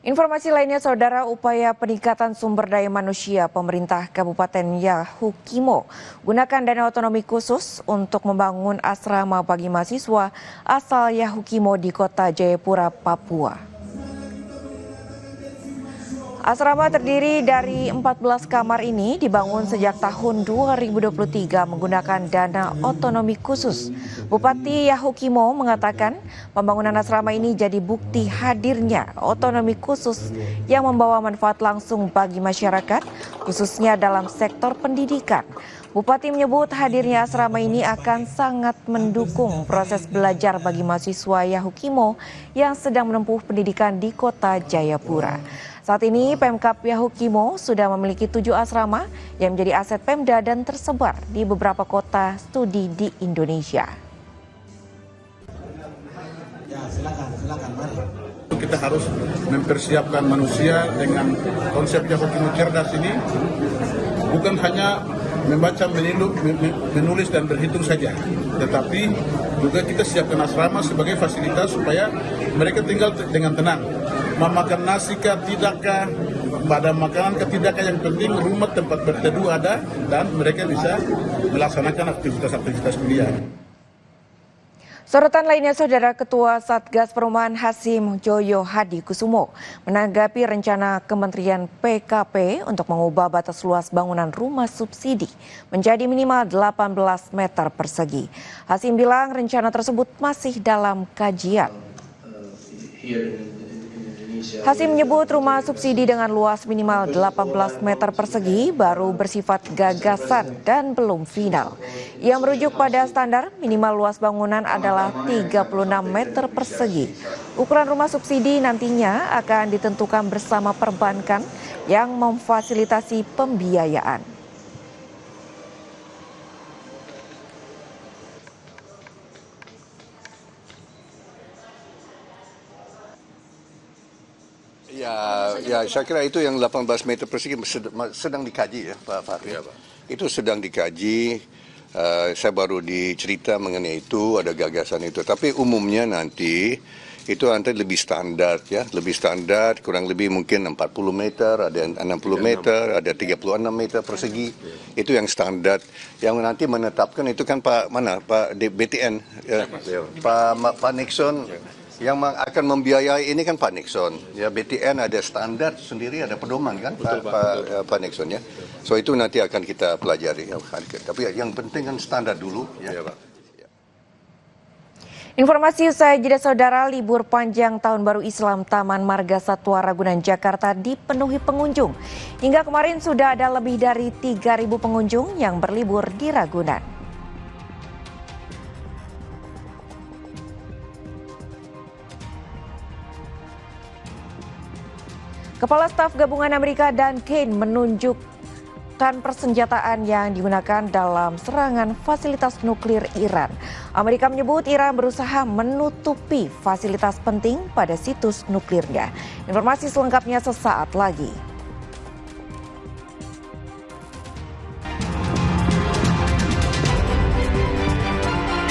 Informasi lainnya, Saudara, upaya peningkatan sumber daya manusia pemerintah Kabupaten Yahukimo gunakan dana otonomi khusus untuk membangun asrama bagi mahasiswa asal Yahukimo di Kota Jayapura, Papua. Asrama terdiri dari 14 kamar ini dibangun sejak tahun 2023 menggunakan dana otonomi khusus. Bupati Yahukimo mengatakan pembangunan asrama ini jadi bukti hadirnya otonomi khusus yang membawa manfaat langsung bagi masyarakat, khususnya dalam sektor pendidikan. Bupati menyebut hadirnya asrama ini akan sangat mendukung proses belajar bagi mahasiswa Yahukimo yang sedang menempuh pendidikan di Kota Jayapura. Saat ini Pemkab Yahukimo sudah memiliki 7 asrama yang menjadi aset Pemda dan tersebar di beberapa kota studi di Indonesia. Ya, silakan, mari. Kita harus mempersiapkan manusia dengan konsep Yahukimo cerdas ini, bukan hanya membaca, menulis dan berhitung saja, tetapi juga kita siapkan asrama sebagai fasilitas supaya mereka tinggal dengan tenang. Memakan nasi kah, tidakkah, pada makanan kah, tidakkah, yang penting rumah tempat berteduh ada dan mereka bisa melaksanakan aktivitas kuliah. Sorotan lainnya, Saudara, Ketua Satgas Perumahan Hasim Joyo Hadi Kusumo menanggapi rencana Kementerian PKP untuk mengubah batas luas bangunan rumah subsidi menjadi minimal 18 meter persegi. Hasim bilang rencana tersebut masih dalam kajian. Hasim menyebut rumah subsidi dengan luas minimal 18 meter persegi baru bersifat gagasan dan belum final. Ia merujuk pada standar minimal luas bangunan adalah 36 meter persegi. Ukuran rumah subsidi nantinya akan ditentukan bersama perbankan yang memfasilitasi pembiayaan. Ya, saya kira itu yang 18 meter persegi sedang dikaji ya, Pak Fahri. Ya, Pak. Itu sedang dikaji. Saya baru dicerita mengenai itu, ada gagasan itu. Tapi umumnya nanti itu nanti lebih standar ya, lebih standar, kurang lebih mungkin 40 meter, ada 60 meter, ada 36 meter persegi. Itu yang standar. Yang nanti menetapkan itu kan Pak BTN, ya, Pak Nixon. Yang akan membiayai ini kan Pak Nixon, ya BTN ada standar sendiri, ada pedoman kan. Betul, Pak Nixon ya. So itu nanti akan kita pelajari. Tapi yang penting kan standar dulu. Ya, Pak. Informasi usai jeda, Saudara, libur panjang Tahun Baru Islam Taman Marga Satwa Ragunan Jakarta dipenuhi pengunjung. Hingga kemarin sudah ada lebih dari 3.000 pengunjung yang berlibur di Ragunan. Kepala Staf Gabungan Amerika Dan Kane menunjukkan persenjataan yang digunakan dalam serangan fasilitas nuklir Iran. Amerika menyebut Iran berusaha menutupi fasilitas penting pada situs nuklirnya. Informasi selengkapnya sesaat lagi.